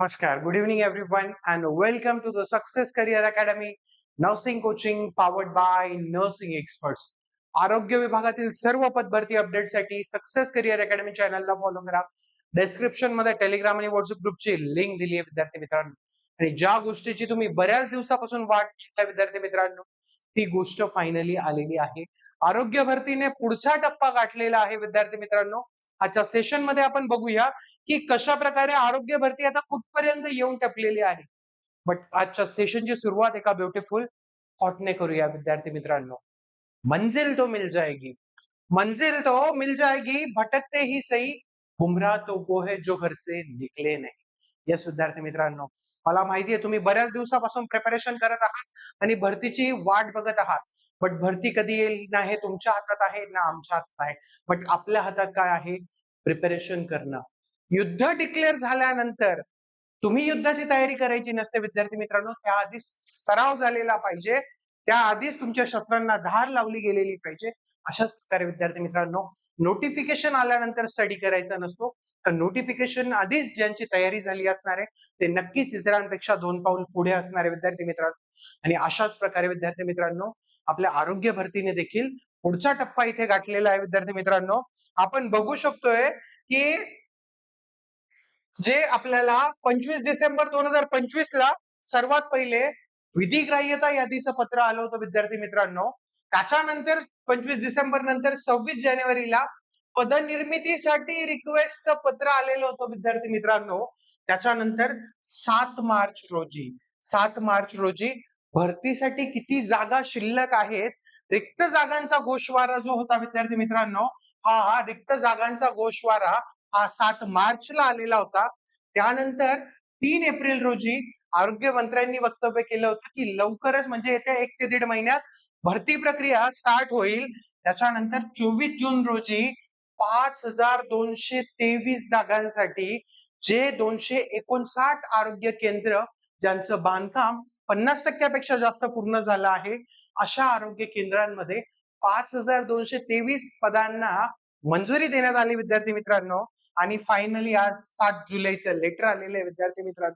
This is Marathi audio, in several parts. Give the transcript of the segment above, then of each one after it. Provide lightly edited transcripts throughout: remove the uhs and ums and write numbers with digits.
Namaskar. Good evening, everyone, and welcome to the Success Career Academy Nursing Coaching powered by Nursing Experts. आरोग्य विभागातील सर्व पदभरती अपडेटसाठी सक्सेस करिअर अकॅडमी चॅनलला फॉलो करा. डिस्क्रिप्शन मध्ये टेलिग्राम आणि व्हॉट्सअप ग्रुपची लिंक दिली आहे विद्यार्थी मित्रांनो. आणि ज्या गोष्टीची तुम्ही बऱ्याच दिवसापासून वाट पाहताय विद्यार्थी मित्रांनो, ती गोष्ट फायनली आलेली आहे. आरोग्य भरतीने पुढचा टप्पा गाठलेला आहे विद्यार्थी मित्रांनो. आजच्या सेशन मध्ये आपण बघूया की कशा प्रकारे आरोग्य भरती आता कुठपर्यंत येऊन टपलेली आहे. बट आजच्या सेशनची सुरुवात एका ब्युटिफुल थॉटने करूया विद्यार्थी मित्रांनो. मंजिल तो मिल जाएगी, मंजिल तो मिल जाएगी, भटकते ही सही, गुमराह तो वो है जो घर से निकले नहीं. येस विद्यार्थी मित्रांनो, मला माहिती आहे तुम्ही बऱ्याच दिवसापासून प्रिपरेशन करत आहात आणि भरतीची वाट बघत आहात. बट भरती कधी येईल ना हे तुमच्या हातात आहे ना आमच्या हातात आहे. बट आपल्या हातात काय आहे? प्रिपरेशन करणं. युद्ध डिक्लेअर झाल्यानंतर तुम्ही युद्धाची तयारी करायची नसते विद्यार्थी मित्रांनो. त्याआधी सराव झालेला पाहिजे. त्याआधीच तुमच्या शस्त्रांना धार लावली गेलेली पाहिजे. अशाच प्रकारे विद्यार्थी मित्रांनो, नोटिफिकेशन आल्यानंतर स्टडी करायचा नसतो. तर नोटिफिकेशन आधीच ज्यांची तयारी झाली असणार आहे ते नक्कीच इतरांपेक्षा 2 पाऊल पुढे असणारे विद्यार्थी मित्रांनो. आणि अशाच प्रकारे विद्यार्थी मित्रांनो, आपल्या आरोग्य भरतीने देखील पुढचा टप्पा इथे गाठलेला आहे विद्यार्थी मित्रांनो. आपण बघू शकतोय की जे आपल्याला 25 डिसेंबर 2025 ला सर्वात पहिले विधिग्राह्यता यादीचं पत्र आलं होतं विद्यार्थी मित्रांनो. त्याच्यानंतर 25 डिसेंबर नंतर 26 जानेवारीला पदनिर्मितीसाठी रिक्वेस्टचं पत्र आलेलं होतं विद्यार्थी मित्रांनो. त्याच्यानंतर 7 मार्च रोजी भरतीसाठी किती जागा शिल्लक आहेत, रिक्त जागांचा गोषवारा जो होता विद्यार्थी मित्रांनो, हा रिक्त जागांचा गोषवारा हा 7 मार्चला आलेला होता. त्यानंतर 3 एप्रिल रोजी आरोग्य मंत्र्यांनी वक्तव्य केलं होतं की लवकरच म्हणजे येत्या 1 ते 1.5 महिन्यात भरती प्रक्रिया स्टार्ट होईल. त्याच्यानंतर 24 जून रोजी 5223 जागांसाठी जे 259 आरोग्य केंद्र ज्यांचं बांधकाम 50% जास्त पूर्ण झालं आहे, अशा आरोग्य केंद्रांमध्ये 5223 पदांना मंजुरी देण्यात आली विद्यार्थी मित्रांनो. आणि फायनली आज 7 जुलैचं लेटर आलेलं आहे विद्यार्थी मित्रांनो.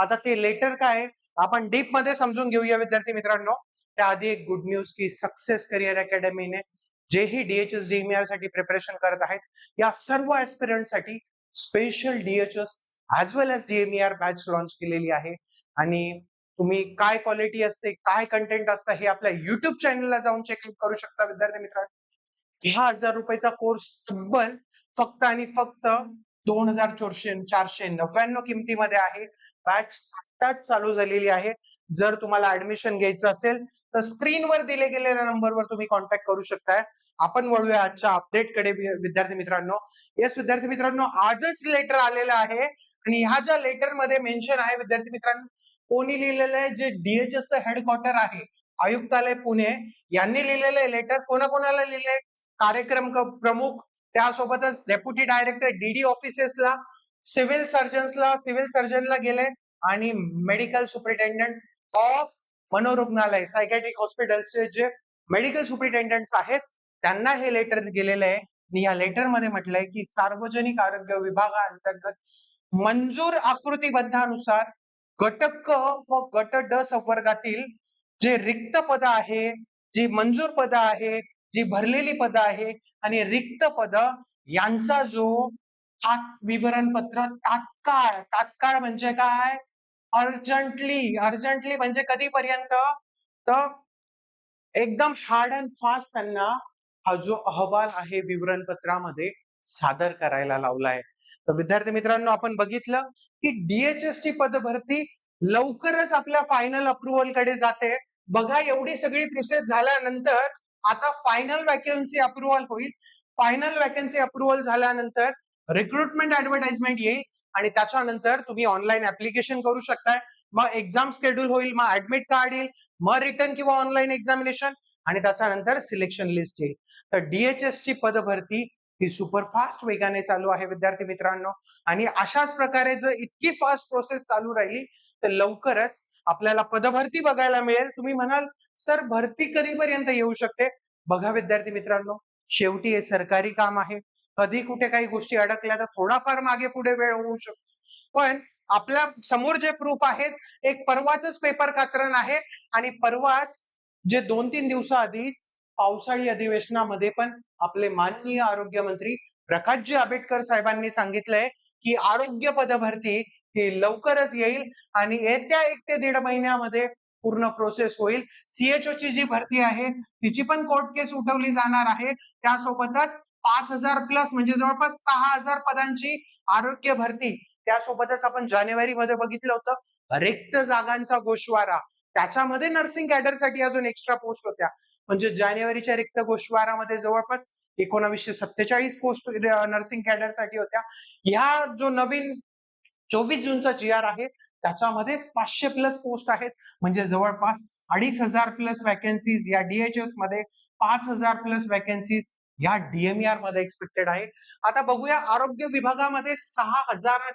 आता ते लेटर काय आपण डीप मध्ये समजून घेऊया विद्यार्थी मित्रांनो. त्याआधी एक गुड न्यूज की सक्सेस करिअर अकॅडमीने जेही डीएचएस डीएमईआर साठी प्रिपरेशन करत आहेत या सर्व ऍस्पिरंट साठी स्पेशल डीएचएस ऍज वेल एज डीएमईआर बॅच लॉन्च केलेली आहे. आणि तुम्ही काय क्वालिटी असते, काय कंटेंट असतं हे आपल्या युट्यूब चॅनलला जाऊन चेकआउट करू शकता विद्यार्थी मित्रांनो. 10,000 रुपयाचा कोर्स तब्बल फक्त आणि फक्त 2,499 किमतीमध्ये आहे. बॅच आत्ताच चालू झालेली आहे. जर तुम्हाला ऍडमिशन घ्यायचं असेल तर स्क्रीनवर दिले गेलेल्या नंबरवर तुम्ही कॉन्टॅक्ट करू शकताय. आपण वळूया आजच्या अपडेटकडे विद्यार्थी मित्रांनो. येस विद्यार्थी मित्रांनो, आजच लेटर आलेलं आहे आणि ह्या ज्या लेटर मध्ये मेन्शन आहे विद्यार्थी मित्रांनो, कोणी लिहिलेलं आहे, जे डीएचएसचं हेडक्वार्टर आहे आयुक्तालय पुणे यांनी लिहिलेलं आहे लेटर. कोणाकोणाला लिहिलंय? कार्यक्रम प्रमुख, त्यासोबतच डेप्युटी डायरेक्टर डीडी ऑफिसेसला, सिव्हिल सर्जनला गेले आणि मेडिकल सुपरिटेंडंट ऑफ मनोरुग्णालय सायकॅट्रिक हॉस्पिटलचे जे मेडिकल सुपरिटेंडंट्स आहेत त्यांना हे लेटर गेलेलं आहे. आणि या लेटर मध्ये म्हटलंय की सार्वजनिक आरोग्य विभागाअंतर्गत मंजूर आकृतीबद्धानुसार गट क व गट ड संवर्गातील जे रिक्त पद आहे, जी मंजूर पद आहे, जी भरलेली पद आहे आणि रिक्त पद यांचा जो विवरणपत्र तात्काळ म्हणजे काय? अर्जंटली म्हणजे कधीपर्यंत? तर एकदम हार्ड अँड फास्ट त्यांना हा जो अहवाल आहे विवरणपत्रामध्ये सादर करायला लावलाय. तर विद्यार्थी मित्रांनो, आपण बघितलं की डीएचएस ची पदभरती लवकरच आपल्या फायनल अप्रुव्हल कडे जाते. बघा, एवढी सगळी प्रोसेस झाल्यानंतर आता फायनल वॅकन्सी अप्रुव्हल होईल. फायनल वॅकन्सी अप्रुव्हल झाल्यानंतर रिक्रुटमेंट ऍडव्हर्टाइजमेंट येईल आणि त्याच्यानंतर तुम्ही ऑनलाईन ऍप्लिकेशन करू शकताय. मग एक्झाम शेड्यूल होईल, मग ऍडमिट कार्ड येईल, मग रिटर्न किंवा ऑनलाईन एक्झामिनेशन आणि त्याच्यानंतर सिलेक्शन लिस्ट येईल. तर डीएचएस ची पदभरती ही सुपरफास्ट वेगाने चालू आहे विद्यार्थी मित्रांनो. आणि अशाच प्रकारे जर इतकी फास्ट प्रोसेस चालू राहिली तर लवकरच आपल्याला पदभरती बघायला मिळेल. तुम्ही म्हणाल सर भरती कधीपर्यंत येऊ शकते? बघा विद्यार्थी मित्रांनो, शेवटी हे सरकारी काम आहे. कधी कुठे काही गोष्टी अडकल्या तर थोडाफार मागे पुढे वेळ होऊ शकतो, पण आपल्या समोर जे प्रूफ आहेत, एक परवाच पेपर कात्रण आहे आणि परवाच जे 2-3 दिवसाआधीच पावसाळी अधिवेशनामध्ये पण आपले माननीय आरोग्य मंत्री प्रकाशजी आंबेडकर साहेबांनी सांगितलंय की आरोग्य पदभरती ही लवकरच येईल आणि येत्या 1 ते 1.5 महिन्यामध्ये पूर्ण प्रोसेस होईल. सीएचओ ची जी भरती आहे तिची पण कोर्ट केस उठवली जाणार आहे. त्यासोबतच 5,000 प्लस म्हणजे जवळपास 6,000 पदांची आरोग्य भरती. त्यासोबतच आपण जानेवारीमध्ये बघितलं होतं रिक्त जागांचा गोषवारा. त्याच्यामध्ये नर्सिंग कॅडरसाठी अजून एक्स्ट्रा पोस्ट होत्या. म्हणजे जानेवारीच्या रिक्त गोषवारामध्ये जवळपास 1947 पोस्ट नर्सिंग कॅडरसाठी होत्या. ह्या जो नवीन 24 जूनचा जी.आर. आहे त्याच्यामध्ये 500 प्लस पोस्ट आहेत. म्हणजे जवळपास 2,500 प्लस वॅकन्सीज या DHS मध्ये, 5,000 प्लस वॅकन्सीज या DMER मध्ये एक्सपेक्टेड आहे. आता बघूया आरोग्य विभागामध्ये 6,000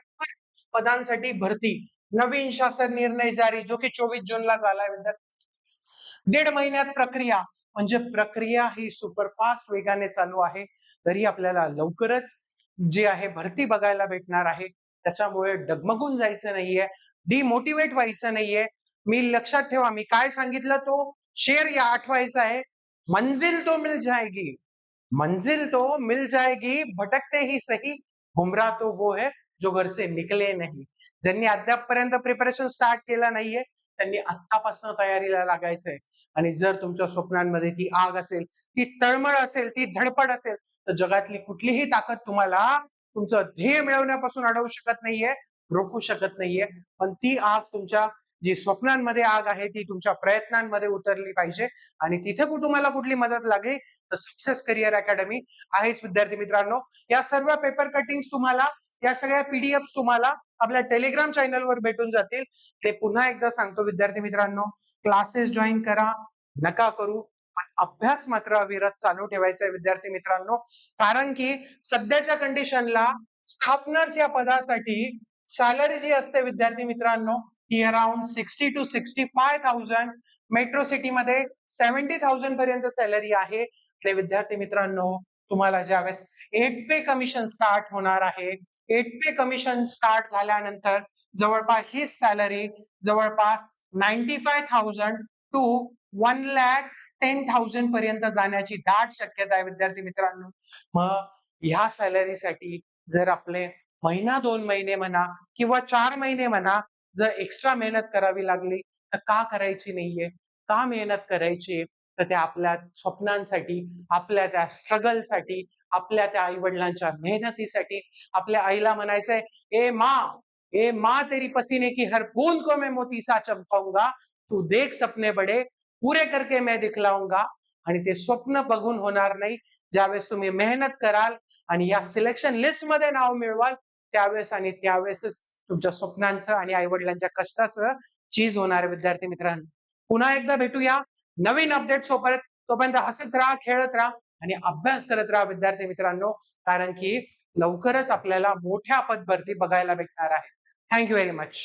पदांसाठी भरती. नवीन शासन निर्णय जारी जो की 24 जूनला झालाय. 1.5 महिन्यात प्रक्रिया. म्हणजे प्रक्रिया ही सुपरफास्ट वेगाने चालू आहे. तरी आपल्याला लवकरच जी आहे भरती बघायला भेटणार आहे. त्याच्यामुळे डगमगून जायचं नाहीये, डिमोटिवेट व्हायचं नाहीये. मी लक्षात ठेवा मी काय सांगितलं तो शेर या आठवायचा आहे. मंजिल तो मिल जाएगी, मंजिल तो मिल जाएगी, भटकते ही सही, गुमराह तो वो है जो घर से निकले नहीं. ज्यांनी अद्यापपर्यंत प्रिपरेशन स्टार्ट केलं नाहीये त्यांनी आत्तापासून तयारीला लागायचंय. आणि जर तुमच्या स्वप्नांमध्ये ती आग असेल, ती तळमळ असेल, ती धडपड असेल, तर जगातली कुठलीही ताकद तुम्हाला तुमचं ध्येय मिळवण्यापासून अडवू शकत नाहीये, रोखू शकत नाहीये. पण ती आग तुमच्या जी स्वप्नांमध्ये आग आहे ती तुमच्या प्रयत्नांमध्ये उतरली पाहिजे. आणि तिथे तुम्हाला कुठली मदत लागली तर सक्सेस करिअर अकॅडमी आहेच विद्यार्थी मित्रांनो. या सर्व पेपर कटिंग्स तुम्हाला, या सगळ्या पीडीएफ तुम्हाला आपल्या टेलिग्राम चॅनलवर भेटून जातील. ते पुन्हा एकदा सांगतो विद्यार्थी मित्रांनो, क्लासेस जॉईन करा, नका करू, पण अभ्यास मात्र अविरत चालू ठेवायचा आहे विद्यार्थी मित्रांनो. कारण की सध्याच्या कंडिशनला स्टाफ नर्स या पदासाठी सॅलरी जी असते विद्यार्थी मित्रांनो ही अराउंड 60 to 65,000. मेट्रो सिटीमध्ये 70,000 पर्यंत सॅलरी आहे. ते विद्यार्थी मित्रांनो तुम्हाला ज्यावेळेस 8 पे कमिशन स्टार्ट होणार आहे, 8 पे कमिशन स्टार्ट झाल्यानंतर जवळपास ही सॅलरी जवळपास 95,000 टू 1,10,000 पर्यंत जाण्याची दाट शक्यता आहे विद्यार्थी मित्रांनो. मग ह्या सॅलरीसाठी जर आपले महिना 2 महिने म्हणा किंवा 4 महिने म्हणा जर एक्स्ट्रा मेहनत करावी लागली तर का करायची नाहीये? का मेहनत करायची? तर त्या आपल्या स्वप्नांसाठी, आपल्या त्या स्ट्रगलसाठी, आपल्या त्या आई वडिलांच्या मेहनतीसाठी. आपल्या आईला म्हणायचंय, ए माँ तेरी पसीने की हर बूंद को मैं मोती सा चमकाऊंगा, तू देख सपने बडे पुरे करके मैं दिखलाऊंगा. आणि ते स्वप्न बघून होणार नाही. ज्यावेळेस तुम्ही मेहनत कराल आणि या सिलेक्शन लिस्ट मध्ये नाव मिळवाल त्यावेळेस आणि त्यावेळेसच तुमच्या स्वप्नांचं आणि आई वडिलांच्या कष्टाचं चीज होणार विद्यार्थी मित्रांनो. पुन्हा एकदा भेटूया नवीन अपडेट सोबत. तोपर्यंत हसत राहा, खेळत राहा आणि अभ्यास करत राहा विद्यार्थी मित्रांनो. कारण की लवकरच आपल्याला मोठ्या पदभरती बघायला भेटणार आहे. Thank you very much.